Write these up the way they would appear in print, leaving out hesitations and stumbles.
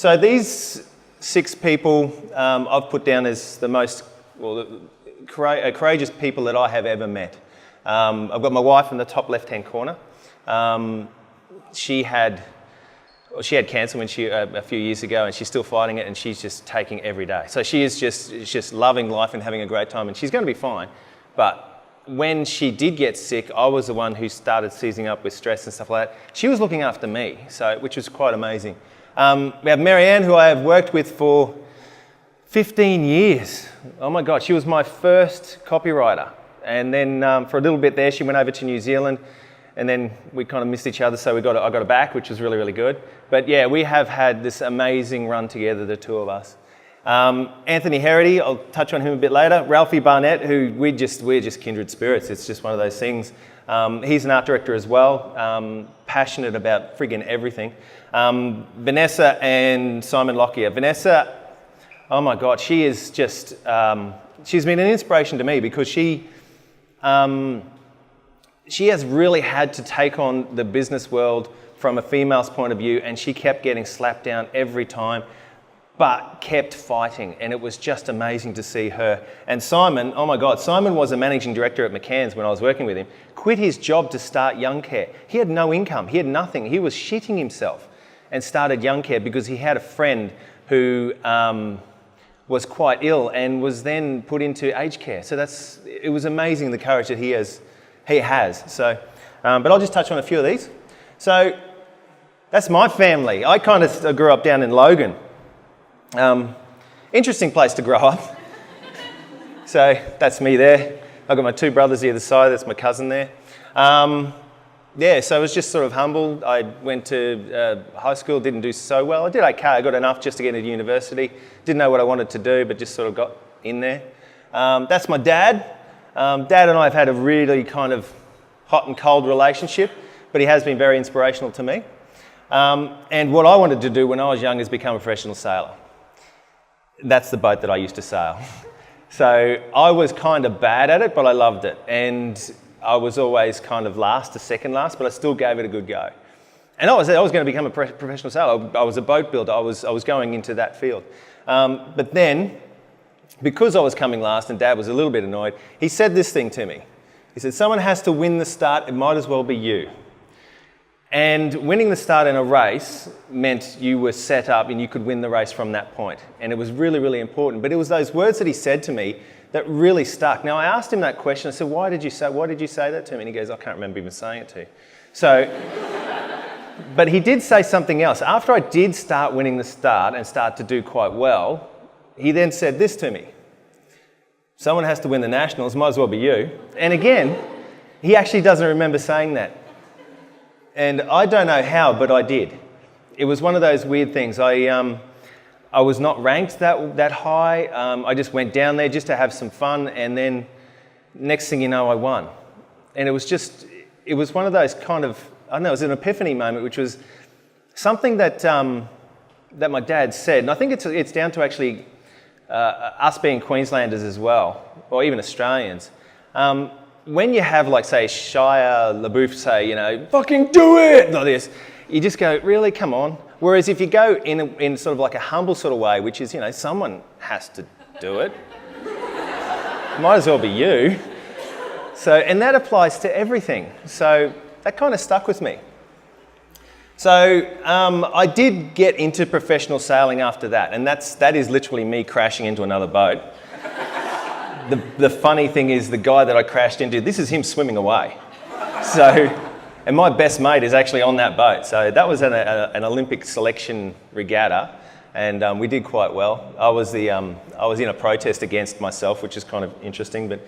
So these 6 people I've put down as the most courageous people that I have ever met. I've got my wife in the top left-hand corner. She had cancer when a few years ago, and she's still fighting it, and she's just taking every day. So she is just loving life and having a great time, and she's going to be fine. But when she did get sick, I was the one who started seizing up with stress and stuff like that. She was looking after me, which was quite amazing. We have Marianne, who I have worked with for 15 years. Oh my God, she was my first copywriter. And then for a little bit there, she went over to New Zealand, and then we kind of missed each other, so I got her back, which was really, really good. But yeah, we have had this amazing run together, the 2 of us. Anthony Herity, I'll touch on him a bit later. Ralphie Barnett, who we're just kindred spirits. It's just one of those things. He's an art director as well, passionate about friggin' everything. Vanessa and Simon Lockyer. Vanessa, oh my God, she is just, she's been an inspiration to me because she has really had to take on the business world from a female's point of view, and she kept getting slapped down every time, but kept fighting, and it was just amazing to see her. And Simon, oh my God, Simon was a managing director at McCann's when I was working with him, quit his job to start Young Care. He had no income, he had nothing, he was shitting himself, and started Young Care because he had a friend who was quite ill and was then put into aged care. So it was amazing the courage that he has. So, but I'll just touch on a few of these. So that's my family. I kind of grew up down in Logan. Interesting place to grow up. So that's me there. I've got my 2 brothers either side. That's my cousin there. Yeah, so I was just sort of humbled. I went to high school, didn't do so well. I did okay. I got enough just to get into university. Didn't know what I wanted to do, but just sort of got in there. That's my dad. Dad and I have had a really kind of hot and cold relationship, but he has been very inspirational to me. And what I wanted to do when I was young is become a professional sailor. That's the boat that I used to sail. So I was kind of bad at it, but I loved it. And I was always kind of last to second last, but I still gave it a good go. And I was going to become a professional sailor. I was a boat builder. I was going into that field. But then, because I was coming last and Dad was a little bit annoyed, he said this thing to me. He said, someone has to win the start, it might as well be you. And winning the start in a race meant you were set up and you could win the race from that point. And it was really, really important. But it was those words that he said to me that really stuck. Now, I asked him that question. I said, why did you say that to me? And he goes, I can't remember even saying it to you. So, but he did say something else. After I did start winning the start and start to do quite well, he then said this to me. Someone has to win the Nationals, might as well be you. And again, he actually doesn't remember saying that. And I don't know how, but I did. It was one of those weird things. I was not ranked that high. I just went down there just to have some fun, and then next thing you know, I won. And it was one of those kind of, I don't know, it was an epiphany moment, which was something that my dad said. And I think it's down to actually us being Queenslanders as well, or even Australians. When you have, like, say, Shia LaBeouf say, fucking do it, like this, you just go, really, come on. Whereas if you go in sort of like a humble sort of way, which is, someone has to do it, might as well be you. So, and that applies to everything. So that kind of stuck with me. So I did get into professional sailing after that, and that is literally me crashing into another boat. The funny thing is, the guy that I crashed into, this is him swimming away. So, and my best mate is actually on that boat. So that was an Olympic selection regatta, and we did quite well. I was in a protest against myself, which is kind of interesting. But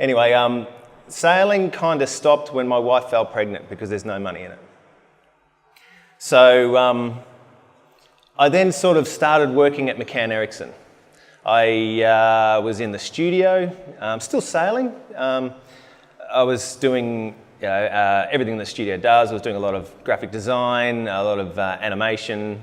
anyway, sailing kind of stopped when my wife fell pregnant because there's no money in it. So I then sort of started working at McCann Erickson. I was in the studio, still sailing. I was doing everything the studio does. I was doing a lot of graphic design, a lot of animation,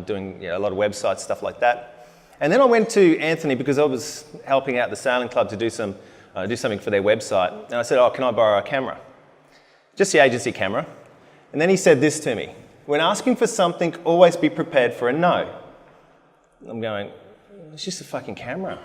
doing a lot of websites, stuff like that. And then I went to Anthony because I was helping out the sailing club to do something for their website. And I said, oh, can I borrow a camera? Just the agency camera. And then he said this to me. When asking for something, always be prepared for a no. I'm going, it's just a fucking camera.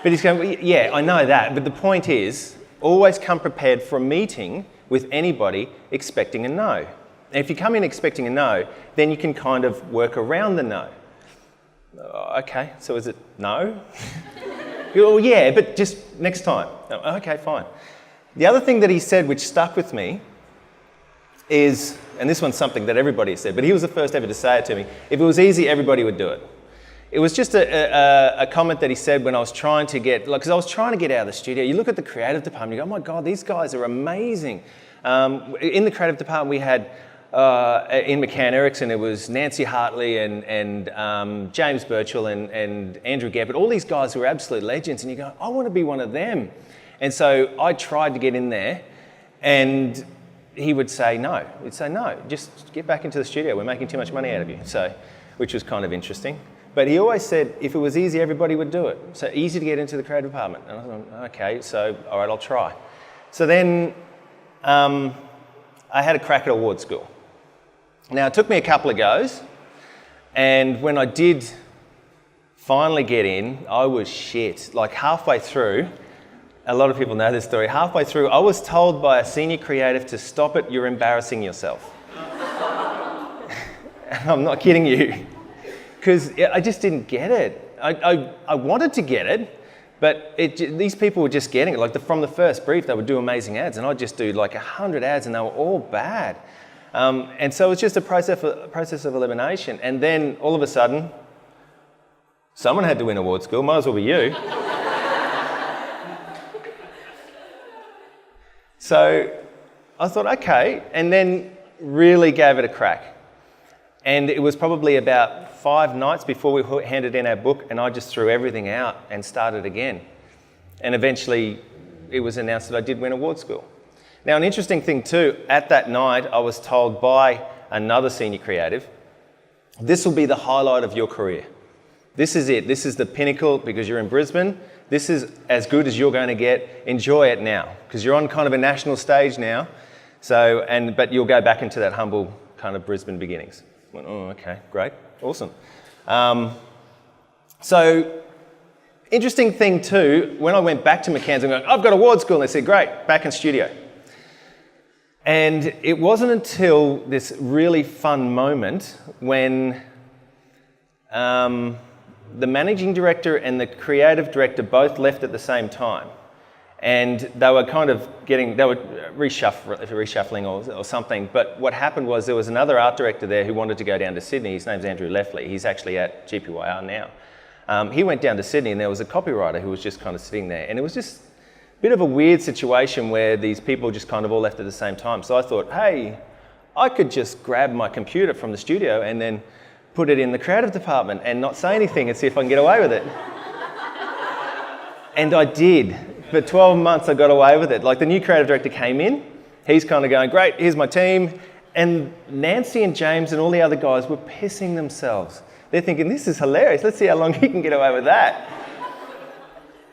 But he's going, well, yeah, I know that, but the point is, always come prepared for a meeting with anybody expecting a no. And if you come in expecting a no, then you can kind of work around the no. Okay, so is it no? Well, yeah, but just next time. Okay, fine. The other thing that he said, which stuck with me, is, and this one's something that everybody said, but he was the first ever to say it to me, if it was easy, everybody would do it. It was just a comment that he said when I was trying to get, because I was trying to get out of the studio. You look at the creative department, you go, oh my God, these guys are amazing. In the creative department, we had, in McCann Erickson, it was Nancy Hartley and James Birchall and Andrew Geppert, all these guys who were absolute legends, and you go, I want to be one of them. And so I tried to get in there, and he would say no. He'd say, no, just get back into the studio. We're making too much money out of you. So, which was kind of interesting. But he always said, if it was easy, everybody would do it. So easy to get into the creative department. And I thought, okay, so all right, I'll try. So then I had a crack at award school. Now, it took me a couple of goes. And when I did finally get in, I was shit. Like halfway through, a lot of people know this story, halfway through, I was told by a senior creative to stop it, you're embarrassing yourself. I'm not kidding you. Because I just didn't get it. I wanted to get it, but these people were just getting it. Like from the first brief, they would do amazing ads, and I'd just do like 100 ads, and they were all bad. And so it's just a process of elimination. And then all of a sudden, someone had to win award school. Might as well be you. So I thought, okay, and then really gave it a crack. And it was probably about 5 nights before we handed in our book, and I just threw everything out and started again. And eventually it was announced that I did win award school. Now, an interesting thing too, at that night I was told by another senior creative, this will be the highlight of your career. This is it. This is the pinnacle because you're in Brisbane. This is as good as you're going to get. Enjoy it now because you're on kind of a national stage now. So, but you'll go back into that humble kind of Brisbane beginnings. I went, oh, okay, great, awesome. So, interesting thing too, when I went back to McCann's, I'm going, I've got award school, and they said, great, back in studio. And it wasn't until this really fun moment when the managing director and the creative director both left at the same time. And they were kind of reshuffling or something. But what happened was there was another art director there who wanted to go down to Sydney. His name's Andrew Lefley. He's actually at GPYR now. He went down to Sydney, and there was a copywriter who was just kind of sitting there. And it was just a bit of a weird situation where these people just kind of all left at the same time. So I thought, hey, I could just grab my computer from the studio and then put it in the creative department and not say anything and see if I can get away with it. And I did. For 12 months, I got away with it. Like the new creative director came in, he's kind of going, great, here's my team. And Nancy and James and all the other guys were pissing themselves. They're thinking, this is hilarious. Let's see how long he can get away with that.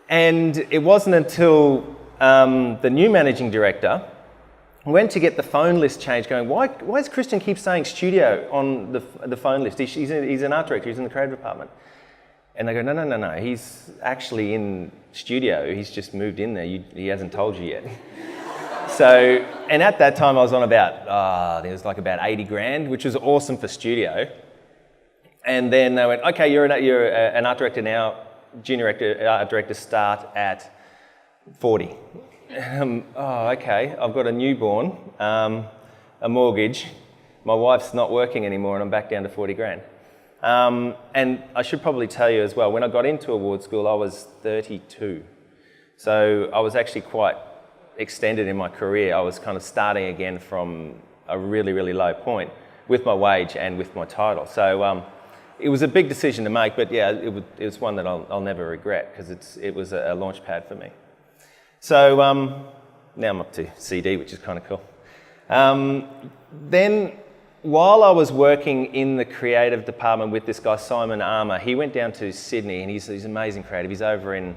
And it wasn't until the new managing director went to get the phone list changed, going, why does Cristian keep saying studio on the phone list? He's an art director, he's in the creative department. And they go, no, he's actually in studio, he's just moved in there, he hasn't told you yet. So, and at that time I was on about, there was like about 80 grand, which was awesome for studio. And then they went, okay, you're an art director now, junior art director start at 40. Oh, okay, I've got a newborn, a mortgage, my wife's not working anymore, and I'm back down to 40 grand. And I should probably tell you as well, when I got into award school, I was 32. So I was actually quite extended in my career. I was kind of starting again from a really, really low point with my wage and with my title. So it was a big decision to make, but yeah, it was one that I'll never regret because it was a launch pad for me. So now I'm up to CD, which is kind of cool. Then while I was working in the creative department with this guy, Simon Armour, he went down to Sydney, and he's amazing creative. He's over in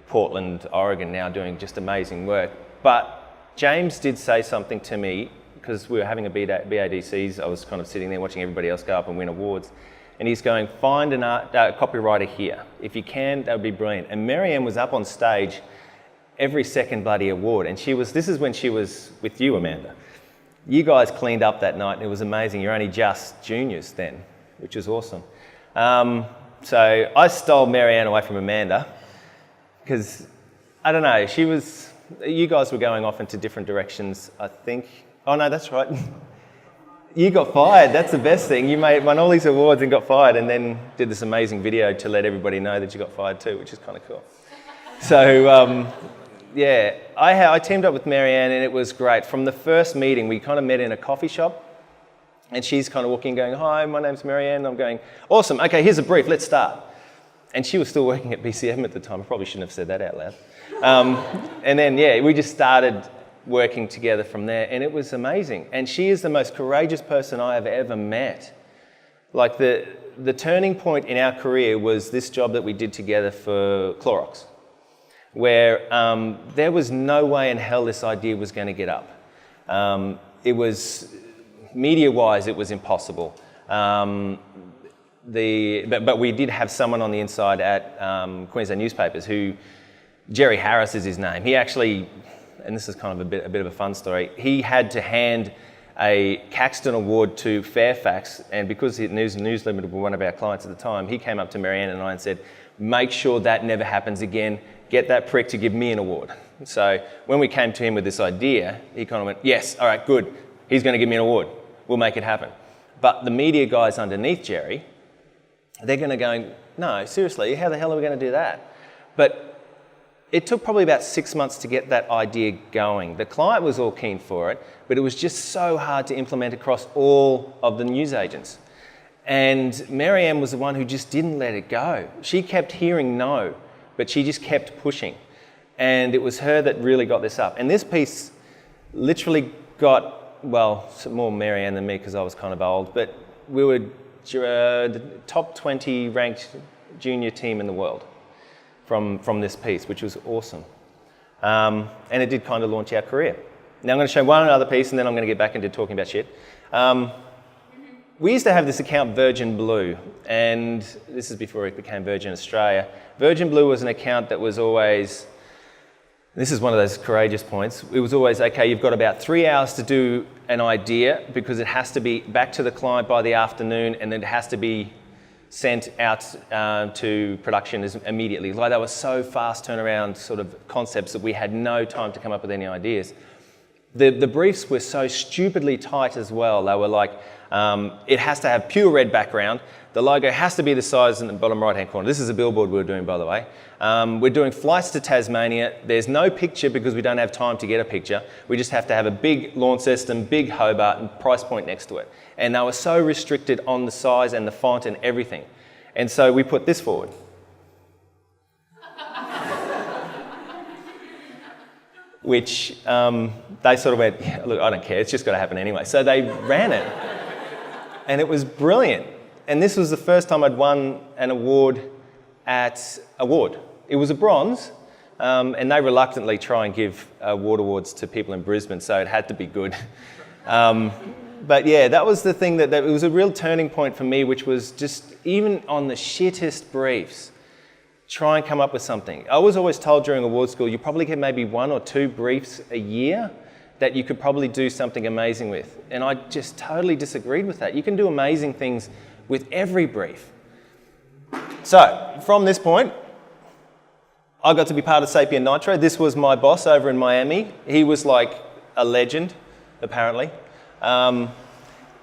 Portland, Oregon now doing just amazing work. But James did say something to me because we were having a BADCs, I was kind of sitting there watching everybody else go up and win awards. And he's going, find a copywriter here. If you can, that would be brilliant. And Marianne was up on stage every second bloody award. And this is when she was with you, Amanda. You guys cleaned up that night and it was amazing. You're only just juniors then, which is awesome. So I stole Marianne away from Amanda because, I don't know, you guys were going off into different directions, I think. Oh no, that's right. You got fired, that's the best thing. You won all these awards and got fired and then did this amazing video to let everybody know that you got fired too, which is kind of cool. So, yeah, I teamed up with Marianne and it was great. From the first meeting, we kind of met in a coffee shop and she's kind of walking going, hi, my name's Marianne. I'm going, awesome, okay, here's a brief, let's start. And she was still working at BCM at the time. I probably shouldn't have said that out loud. And then, yeah, we just started working together from there and it was amazing. And she is the most courageous person I have ever met. Like the turning point in our career was this job that we did together for Clorox, where there was no way in hell this idea was going to get up. It was, media-wise, it was impossible. But we did have someone on the inside at Queensland Newspapers who, Jerry Harris is his name. He actually, and this is kind of a bit of a fun story, he had to hand a Caxton Award to Fairfax, and because News Limited were one of our clients at the time, he came up to Marianne and I and said, make sure that never happens again, get that prick to give me an award. So when we came to him with this idea, he kind of went, yes, all right, good, he's going to give me an award, we'll make it happen. But the media guys underneath Jerry, they're going to go, no, seriously, how the hell are we going to do that? But it took probably about 6 months to get that idea going. The client was all keen for it, but it was just so hard to implement across all of the newsagents. And Marianne was the one who just didn't let it go. She kept hearing no, but she just kept pushing. And it was her that really got this up. And this piece literally got, well, more Marianne than me because I was kind of old, but we were the top 20 ranked junior team in the world from this piece, which was awesome. And it did kind of launch our career. Now I'm going to show one other piece and then I'm going to get back into talking about shit. We used to have this account Virgin Blue, and this is before it became Virgin Australia. Virgin Blue was an account that was always, this is one of those courageous points, it was always, okay, you've got about 3 hours to do an idea because it has to be back to the client by the afternoon and then it has to be sent out to production immediately. Like, that was so fast turnaround sort of concepts that we had no time to come up with any ideas. The briefs were so stupidly tight as well. They were like, it has to have pure red background. The logo has to be the size in the bottom right-hand corner. This is a billboard we were doing, by the way. We're doing flights to Tasmania. There's no picture because we don't have time to get a picture. We just have to have a big Launceston, big Hobart, and price point next to it. And they were so restricted on the size and the font and everything. And so we put this forward. Which they sort of went, yeah, look, I don't care, it's just got to happen anyway. So they ran it. And it was brilliant. And this was the first time I'd won an award at Award. It was a bronze, and they reluctantly try and give award awards to people in Brisbane, so it had to be good. But yeah, that was the thing that it was a real turning point for me, which was just, even on the shittest briefs, try and come up with something. I was always told during award school, you probably get maybe 1 or 2 briefs a year that you could probably do something amazing with. And I just totally disagreed with that. You can do amazing things with every brief. So, from this point, I got to be part of Sapien Nitro. This was my boss over in Miami. He was like a legend, apparently.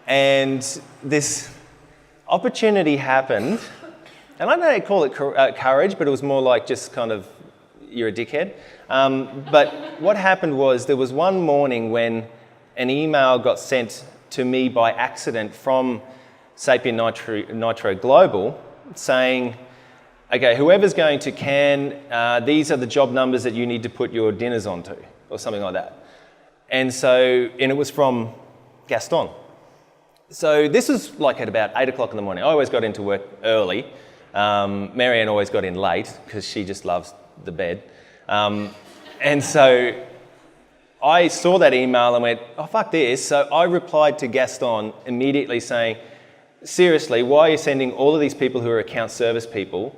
And this opportunity happened, and I don't know how to call it courage, but it was more like just kind of, you're a dickhead. But what happened was, there was one morning when an email got sent to me by accident from Sapien Nitro Global saying, okay, whoever's going to Cannes, these are the job numbers that you need to put your dinners onto, or something like that. And it was from Gaston. So this was like at about 8 o'clock in the morning. I always got into work early. Marianne always got in late because she just loves the bed. And so I saw that email and went, oh, fuck this. So I replied to Gaston immediately saying, seriously, why are you sending all of these people who are account service people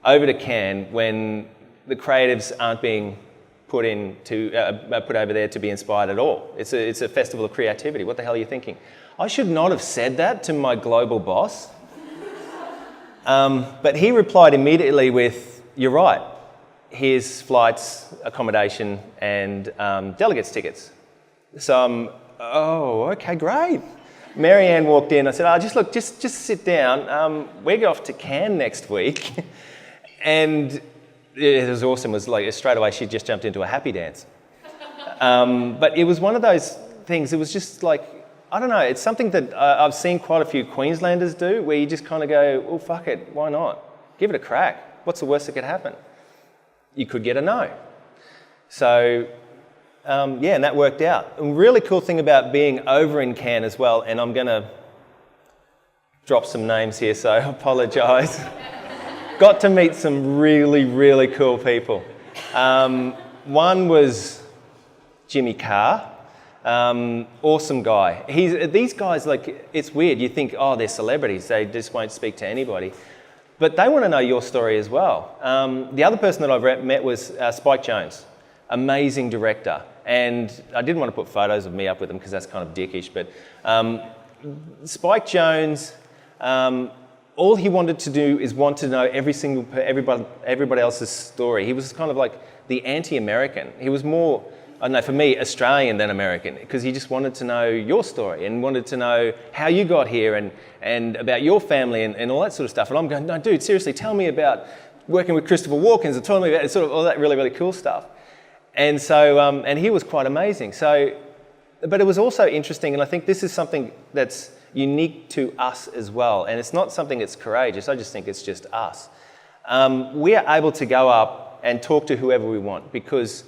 over to Cannes when the creatives aren't being put over there to be inspired at all? It's a festival of creativity. What the hell are you thinking? I should not have said that to my global boss. But he replied immediately with, you're right. Here's flights, accommodation, and delegates tickets. So oh, okay, great. Marianne walked in. I said, oh, just sit down. We go off to Cannes next week. And it was awesome. It was like straight away she just jumped into a happy dance. But it was one of those things. It was just like, I don't know. It's something that I've seen quite a few Queenslanders do, where you just kind of go, oh, fuck it, why not? Give it a crack. What's the worst that could happen? You could get a no. So, and that worked out. A really cool thing about being over in Cannes as well, and I'm going to drop some names here, so I apologise. Got to meet some really, really cool people. One was Jimmy Carr. Awesome guy. These guys, like, it's weird. You think, oh, they're celebrities. They just won't speak to anybody. But they want to know your story as well. The other person that I've met was Spike Jonze, amazing director. And I didn't want to put photos of me up with him because that's kind of dickish. But Spike Jonze, all he wanted to do is want to know everybody else's story. He was kind of like the anti-American. He was more, I don't know, for me, Australian than American, because he just wanted to know your story and wanted to know how you got here and about your family and all that sort of stuff. And I'm going, no, dude, seriously, tell me about working with Christopher Walken, and tell me about sort of all that really, really cool stuff. And so, and he was quite amazing. So, but it was also interesting, and I think this is something that's unique to us as well. And it's not something that's courageous, I just think it's just us. We are able to go up and talk to whoever we want, because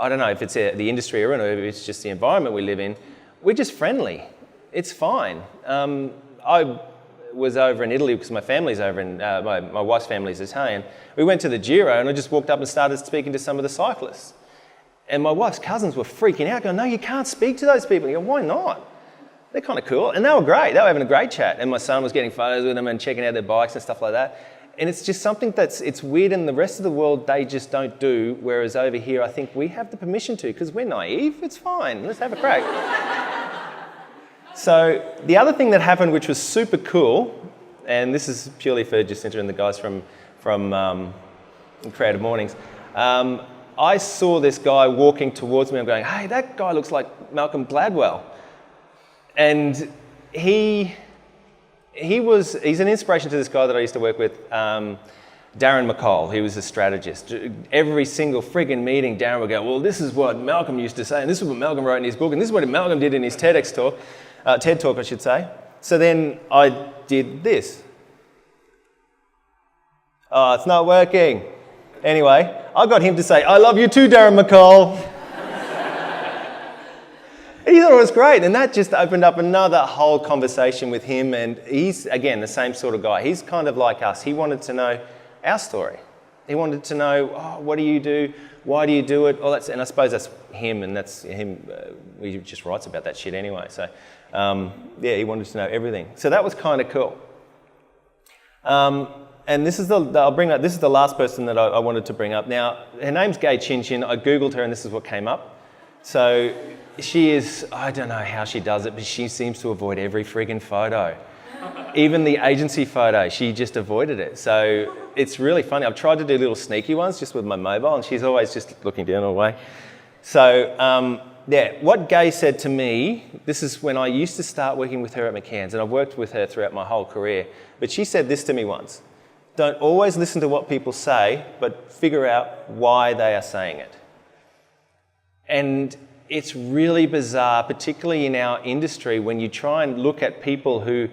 I don't know if it's the industry or if it's just the environment we live in, we're just friendly. It's fine. I was over in Italy because my family's over in, my wife's family's Italian. We went to the Giro and I just walked up and started speaking to some of the cyclists. And my wife's cousins were freaking out, going, no, you can't speak to those people. You go, why not? They're kind of cool. And they were great. They were having a great chat. And my son was getting photos with them and checking out their bikes and stuff like that. And it's just something it's weird, in the rest of the world they just don't do, whereas over here I think we have the permission to, because we're naive. It's fine, let's have a crack. So the other thing that happened, which was super cool, and this is purely for Jacinta and the guys from CreativeMornings, I saw this guy walking towards me. I'm going, hey, that guy looks like Malcolm Gladwell. And he's an inspiration to this guy that I used to work with, Darren McCall. He was a strategist. Every single friggin' meeting, Darren would go, well, this is what Malcolm used to say, and this is what Malcolm wrote in his book, and this is what Malcolm did in his TED talk, I should say. So then I did this. Oh, it's not working. Anyway, I got him to say, I love you too, Darren McCall. He thought it was great, and that just opened up another whole conversation with him, and he's, again, the same sort of guy. He's kind of like us. He wanted to know our story. He wanted to know, oh, what do you do? Why do you do it? All that, and I suppose that's him, and that's him. He just writes about that shit anyway. So, he wanted to know everything. So that was kind of cool. And this is this is the last person that I wanted to bring up. Now, her name's Gay Chin Chin. I Googled her, and this is what came up. So she is, I don't know how she does it, but she seems to avoid every friggin' photo. Even the agency photo, she just avoided it. So it's really funny. I've tried to do little sneaky ones just with my mobile, and she's always just looking down all the way. So, what Gay said to me, this is when I used to start working with her at McCann's, and I've worked with her throughout my whole career, but she said this to me once: don't always listen to what people say, but figure out why they are saying it. And it's really bizarre, particularly in our industry, when you try and look at people who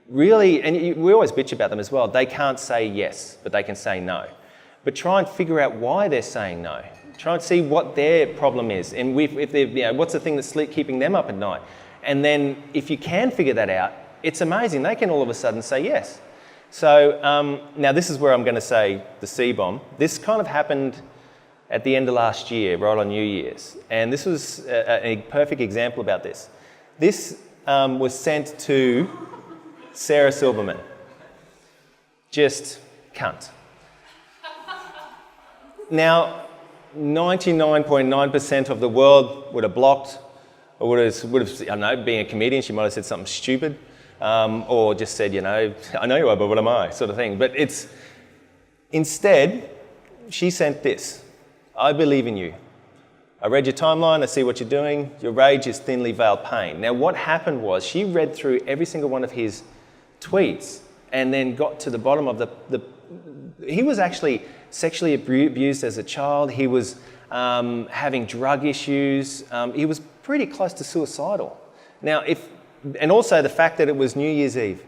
really, and we always bitch about them as well, they can't say yes, but they can say no. But try and figure out why they're saying no. Try and see what their problem is, and if they're, what's the thing that's keeping them up at night. And then if you can figure that out, it's amazing. They can all of a sudden say yes. So now this is where I'm going to say the C-bomb. This kind of happened at the end of last year, right on New Year's. And this was a perfect example about this. This was sent to Sarah Silverman. Just cunt. Now, 99.9% of the world would have blocked, or would have, I don't know, being a comedian, she might have said something stupid, or just said, you know, I know you are, but what am I, sort of thing. But instead, she sent this. I believe in you. I read your timeline, I see what you're doing. Your rage is thinly veiled pain. Now, what happened was she read through every single one of his tweets and then got to the bottom of he was actually sexually abused as a child. He was having drug issues. He was pretty close to suicidal. Now, and also the fact that it was New Year's Eve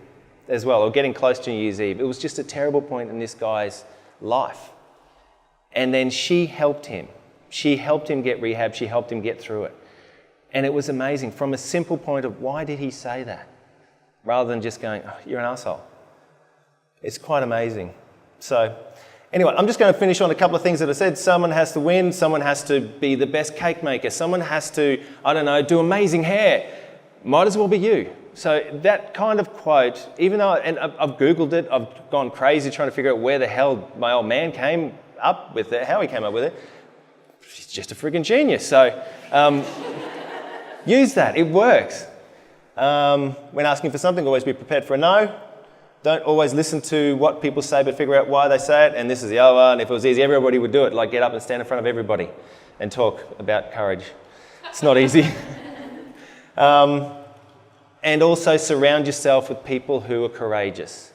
as well, or getting close to New Year's Eve. It was just a terrible point in this guy's life. And then she helped him. She helped him get rehab. She helped him get through it. And it was amazing from a simple point of why did he say that? Rather than just going, oh, you're an asshole. It's quite amazing. So anyway, I'm just going to finish on a couple of things that I said. Someone has to win. Someone has to be the best cake maker. Someone has to, I don't know, do amazing hair. Might as well be you. So that kind of quote, even though, and I've Googled it, I've gone crazy trying to figure out where the hell my old man came up with it, how he came up with it. He's just a friggin' genius. So use that, it works. When asking for something, always be prepared for a no. Don't always listen to what people say, but figure out why they say it. And this is the other one. If it was easy, everybody would do it. Like get up and stand in front of everybody and talk about courage. It's not easy. And also surround yourself with people who are courageous.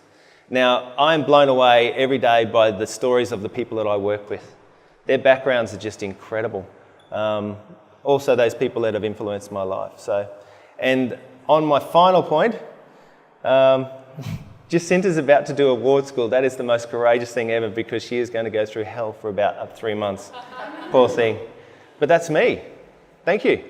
Now, I'm blown away every day by the stories of the people that I work with. Their backgrounds are just incredible. Also, those people that have influenced my life. So, and on my final point, Jacinta's about to do award school. That is the most courageous thing ever because she is going to go through hell for about 3 months. Poor thing. But that's me. Thank you.